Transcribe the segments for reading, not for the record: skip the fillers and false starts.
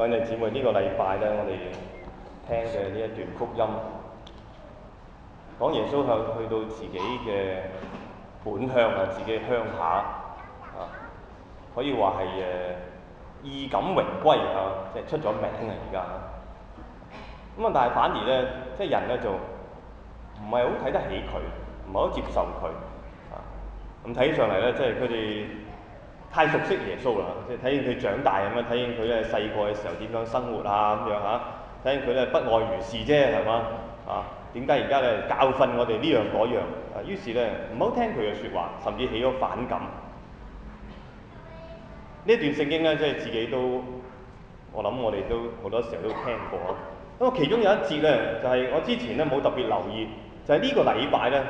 各位姊妹，呢個禮拜咧，我哋聽嘅呢一段福音，講耶穌去到自己嘅本鄉啊，自己嘅鄉下啊，可以話係衣錦榮歸啊，即係出咗名啊而家。咁啊，但係反而咧，即係人咧就唔係好睇得起佢，唔係好接受佢啊。咁睇起上嚟咧，即係佢哋太熟悉耶穌啦，即係睇見佢長大咁樣，睇見佢咧細個嘅時候點樣生活啊咁樣嚇，睇見佢咧不外如是啫，係嘛啊？點解而家咧教訓我哋呢樣嗰樣啊？於是咧唔好聽佢嘅説話，甚至起咗反感。呢一段聖經咧，即係自己都，我諗我哋都好多時候都聽過。咁其中有一節咧，就係我之前咧冇特別留意，就係呢個禮拜咧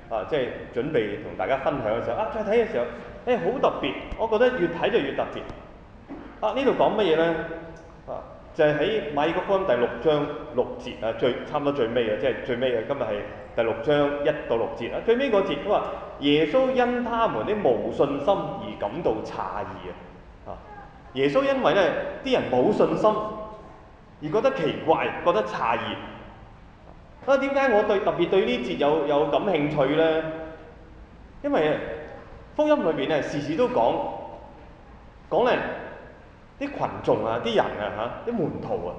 啊，即係準備同大家分享嘅時候啊，再睇嘅時候。好特別，我覺得越睇就越特別。啊，呢度講乜嘢咧？啊，就係喺馬爾谷福音第6章6節啊，差唔多最尾嘅，即係最尾嘅。今日係第6章1到6節啊。最尾嗰節佢話：耶穌因他們的無信心而感到詫異啊！耶穌因為咧啲人冇信心而覺得奇怪，覺得詫異。啊，點解我特別對呢節有感興趣咧？因為福音裏邊咧，時時都講咧啲群眾啊、啲人啊嚇、啲門徒啊，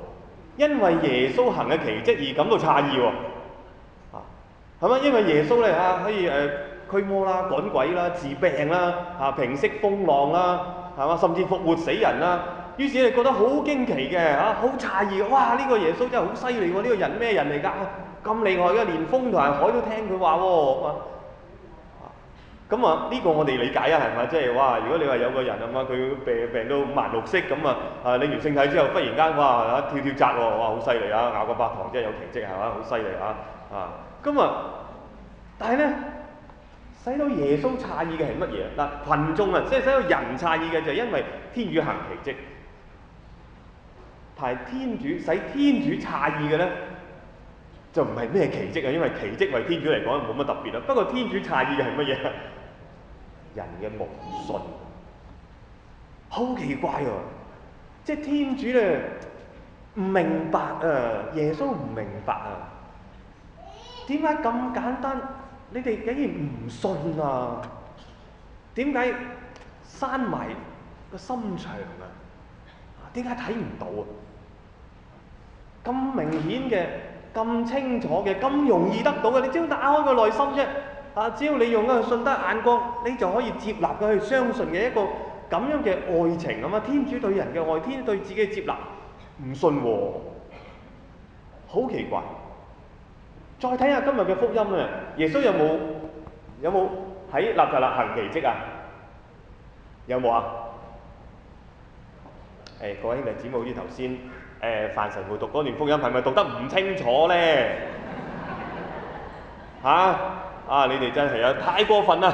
因為耶穌行嘅奇蹟而感到詫異喎，係嘛？因為耶穌咧可以驅魔啦、趕鬼啦、治病啦、平息風浪啦，係嘛？甚至復活死人啦。於是你覺得好驚奇嘅好詫異，哇！呢個耶穌真係好犀利喎！呢個人咩人嚟㗎？咁厲害嘅，連風同埋海都聽佢話喎。咁啊，呢個我哋理解啊，係咪？即係哇！如果你話有個人啊嘛，佢病到五顏六色咁啊，領完聖體之後，忽然間哇跳紮喎，哇好犀利啊！咬個白糖真係有奇蹟係嘛？好犀利啊！咁啊，但係咧，使到耶穌詫異嘅係乜嘢？嗱，羣眾啊，即係使到人詫異嘅就係因為天主行奇蹟，但係使天主詫異嘅咧，就唔係咩奇蹟啊，因為奇蹟為天主嚟講冇乜特別啦。不過天主詫異嘅係乜嘢？人嘅無信，好奇怪喎！即係天主咧唔明白啊，耶穌唔明白啊，點解咁簡單，你哋竟然唔信啊？點解閂埋個心腸啊？點解睇唔到啊？咁明顯嘅、咁清楚嘅、咁容易得到嘅，你只要打開個內心啫。只要你用一個信德眼光，你就可以接納佢去相信嘅一個咁樣嘅愛情啊嘛！天主對人嘅愛，天主對自己嘅接納，唔信喎，好奇怪。再睇下今日嘅福音啊，耶穌有冇喺納匝肋行奇蹟啊？有冇啊？各位兄弟姊妹，好似頭先范神父讀嗰段福音，係咪讀得唔清楚咧？你哋真係太過分啦！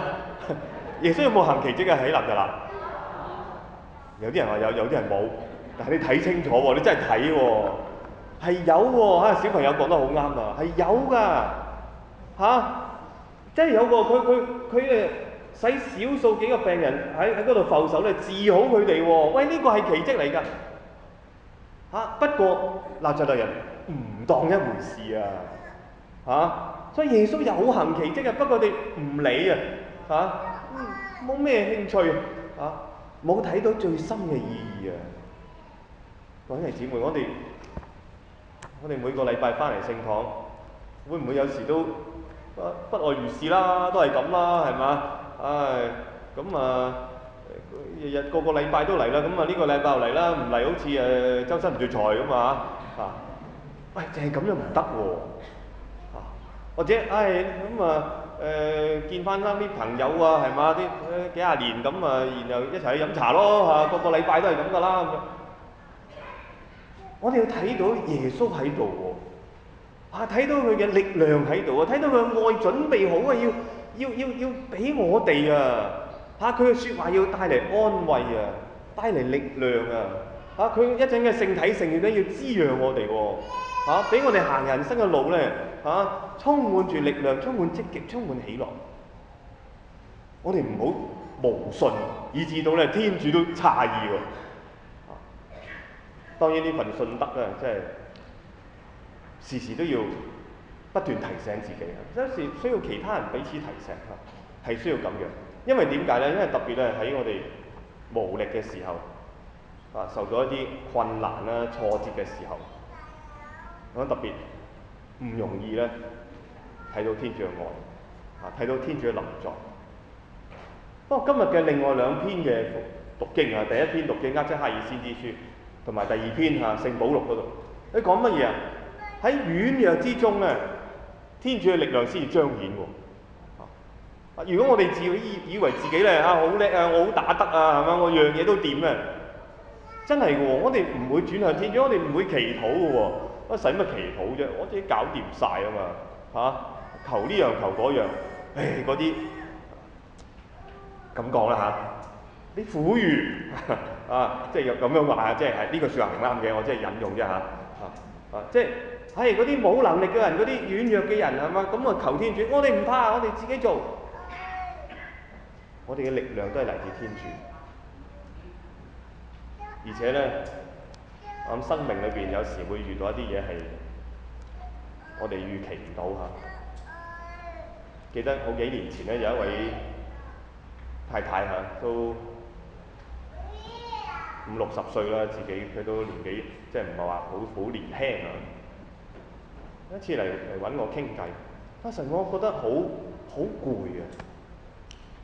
耶穌有冇行奇蹟啊？喺納匝肋，有啲人話有，有啲人冇。但係你睇清楚喎，你真係睇喎，係有喎。小朋友講得好啱啊，係有㗎真係有喎。佢使少數幾個病人喺嗰度覆手咧，治好佢哋喎。喂，呢個係奇蹟嚟㗎不過納匝肋人唔當一回事所以耶穌有行奇蹟不過佢哋唔理冇咩興趣冇睇到最深嘅意義各位姊妹，我哋每個禮拜翻嚟聖堂，會唔會有時都不外如是啦，都係咁啦，係嘛？日日個禮拜都嚟啦，咁呢個禮拜又嚟啦，唔嚟好似周身唔聚財咁喂，淨係咁樣唔得喎或者見翻啲朋友係嘛？啲幾廿年咁然後一齊去飲茶咯個禮拜都係咁噶啦。我哋要睇到耶穌喺度喎睇到佢嘅力量喺度睇到佢嘅愛準備好要俾我哋佢嘅説話要帶嚟安慰帶嚟力量佢一陣嘅聖體聖血咧要滋養我哋俾我哋行人生嘅路咧充滿住力量，充滿積極，充滿喜樂。我哋唔好無信，以致到咧天主都詫異當然呢份信德咧，即係時時都要不斷提醒自己啊，有時需要其他人彼此提醒啊，係需要咁樣。因為點解咧？因為特別咧喺我哋無力嘅時候啊，受到一啲困難啦、挫折嘅時候，我特別唔容易咧睇到天主嘅愛啊，睇到天主嘅臨在。不過今日嘅另外兩篇嘅讀經啊，第一篇讀經《厄則克耳先知書》，同埋第二篇聖保祿嗰度，你講乜嘢啊？喺軟弱之中咧，天主嘅力量先至彰顯喎。如果我哋自己以為自己咧好叻啊，我好打得啊，係嘛？我樣嘢都掂啊，真係嘅喎，我哋唔會轉向天主，我哋唔會祈禱嘅喎。我使乜祈禱啫？我自己搞掂晒啊嘛求呢樣求嗰樣，嗰啲咁講啦啲苦語即係咁樣話，即係呢個説話唔啱嘅，我即係引用啫即係嗰啲冇能力嘅人，嗰啲軟弱嘅人係嘛？咁求天主，我哋唔怕，我哋自己做。我哋嘅力量都係嚟自天主，而且咧，我諗生命裏邊有時會遇到一啲嘢係我哋預期唔到記得好幾年前咧，有一位太太都50-60歲啦，自己佢都年紀即係唔係話好年輕一次嚟揾我傾偈，神我覺得好攰啊！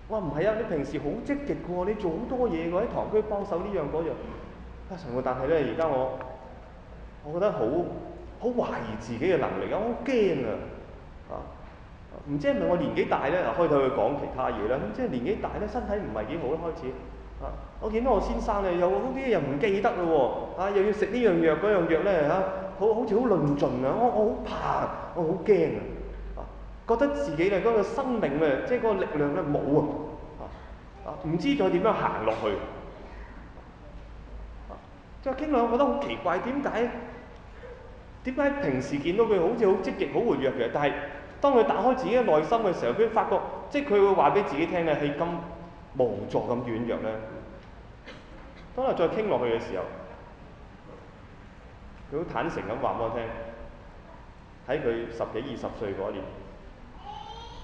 我話唔係啊，你平時好積極嘅喎，你做好多嘢喎，喺堂區幫手呢樣嗰樣。神但係咧，而家我覺得好懷疑自己嘅能力啊，我好驚唔知係咪我年紀大咧？開頭去講其他嘢啦，即係年紀大咧，身體唔係幾好咧，開始我見到我先生咧，有好啲又唔記得咯喎，又要食呢樣藥嗰樣藥咧好似好論盡啊！我好怕，我好驚覺得自己咧嗰個生命咧，即係嗰個力量咧冇唔知再點樣行落去即係傾落，我覺得好奇怪，點解平時見到佢好似好積極、好活躍嘅，但係當佢打開自己嘅內心嘅時候，佢發覺即係佢會話俾自己聽咧，係咁無助、咁軟弱咧。當我再傾落去嘅時候，佢好坦誠咁話俾我聽，喺佢10幾20歲嗰年，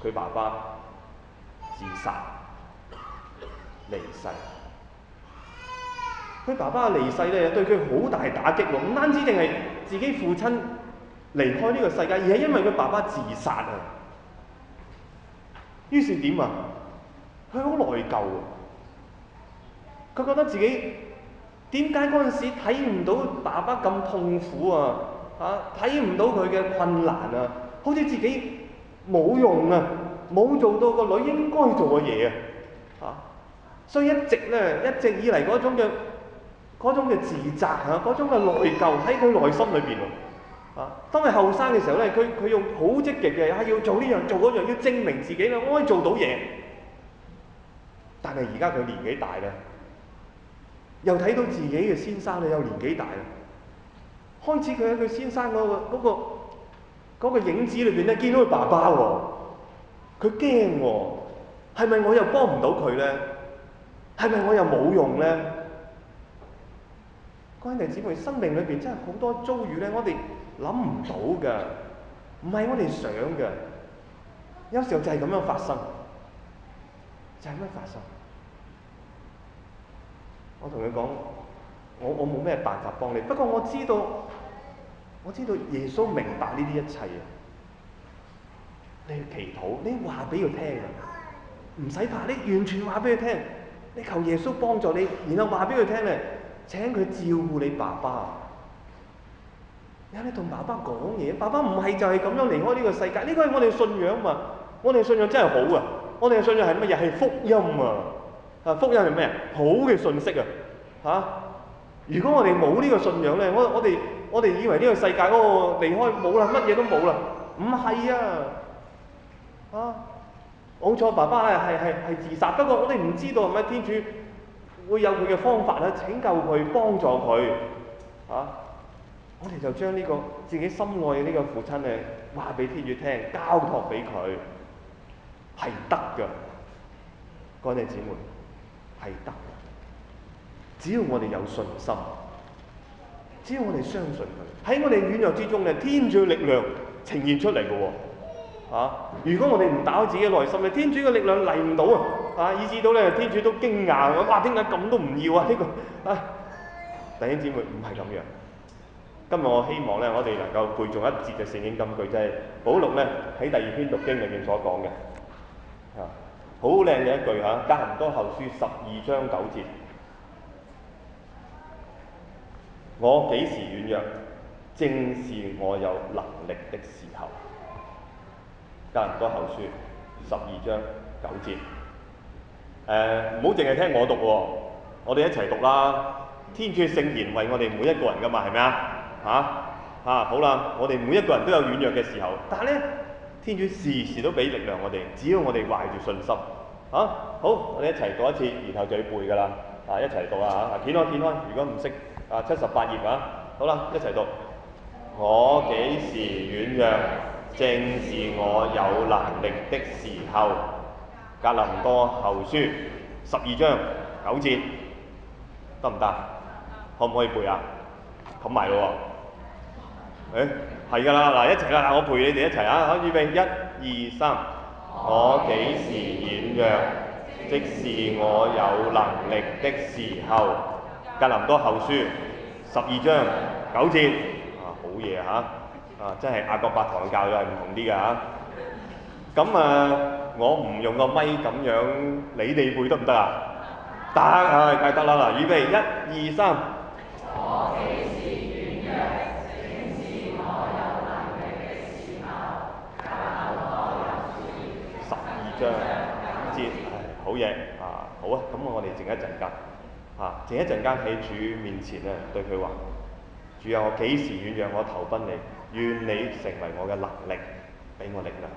佢爸爸自殺離世。佢爸爸嘅離世咧，對佢好大打擊喎，唔單止淨係自己父親離開呢個世界，而係因為佢爸爸自殺於是點佢好內疚佢覺得自己點解嗰陣時睇唔到爸爸咁痛苦睇唔到佢嘅困難好似自己冇用冇做到個女應該做嘅嘢所以一直以嚟嗰種嘅自責嗰種嘅內疚喺佢內心裏邊當佢後生嘅時候咧，佢用好積極嘅要做呢樣做嗰樣，要證明自己啦，我可以做到嘢。但係而家佢年紀大啦，又睇到自己嘅先生咧，又年紀大啦，開始佢喺佢先生嗰個影子裏邊咧，見到佢爸爸佢驚係咪我又幫唔到佢咧？係咪我又冇用咧？各位弟兄姊妹，生命裏邊真係好多遭遇咧，我哋諗唔到㗎，唔係我哋想㗎，有時候就係咁樣發生，就係咁樣發生。我同佢講，我冇咩辦法幫你，不過我知道耶穌明白呢啲一切你去祈禱，你話俾佢聽唔使怕，你完全話俾佢聽，你求耶穌幫助你，然後話俾佢聽咧，請佢照顧你爸爸。然後你同爸爸講嘢，爸爸唔係就係咁樣離開呢個世界，呢個係我哋信仰嘛。我哋信仰真係好我哋嘅信仰係乜嘢？係福音福音係咩好嘅信息如果我哋冇呢個信仰咧，我哋以為呢個世界嗰個離開冇啦，乜嘢都冇啦，唔係冇錯，爸爸係自殺，不過我哋唔知道係咪天主會有佢嘅方法拯救佢，幫助佢我哋就將呢個自己心愛嘅呢個父親咧話俾天主聽，交託俾佢，係得㗎，各位姊妹係得㗎，只要我哋有信心，只要我哋相信佢，喺我哋軟弱之中咧，天主嘅力量呈現出嚟嘅喎。如果我哋唔打開自己嘅內心咧，天主嘅力量嚟唔到啊！以至到咧天主都驚訝，哇！點解咁都唔要啊？呢個弟兄姊妹唔係咁樣。今日我希望咧，我哋能夠背誦一節嘅聖經金句，就係保祿咧喺第二篇讀經裏面所講嘅，好靚嘅一句嚇，格林多後書12章9節。我幾時軟弱，正是我有能力的時候。格林多後書12章9節。唔好淨係聽我讀喎，我哋一齊讀啦。天主聖言為我哋每一個人噶嘛，係咪啊？好啦，我哋每一個人都有軟弱嘅時候，但係咧，天主時時都俾力量我哋，只要我哋懷住信心。好，我哋一齊讀一次，然後就要背噶啦。一齊讀啊！掀開，如果唔識78頁啊，好啦，一齊讀。我幾時軟弱，正是我有能力的時候。格林多後書12章9節，得唔得？可唔可以背啊？冚埋咯喎！係㗎啦，嗱一齊啦，嗱我陪你哋一齊啊！好，預備1、2、3。我幾時軟弱，即是我有能力的時候。格林多後書12章9節，好嘢嚇！真係雅各伯堂教育係唔同啲㗎嚇。咁我唔用個咪咁樣，你哋背得唔得啊？得，梗係得啦！嗱，預備1、2、3。我幾時軟弱，正是我有能力的時候。格林多後書12章9節，好嘢好啊！咁我哋靜一陣間靜一陣間喺主面前咧，對佢話：主啊，我幾時軟弱，我投奔你，願你成為我嘅能力，俾我力量。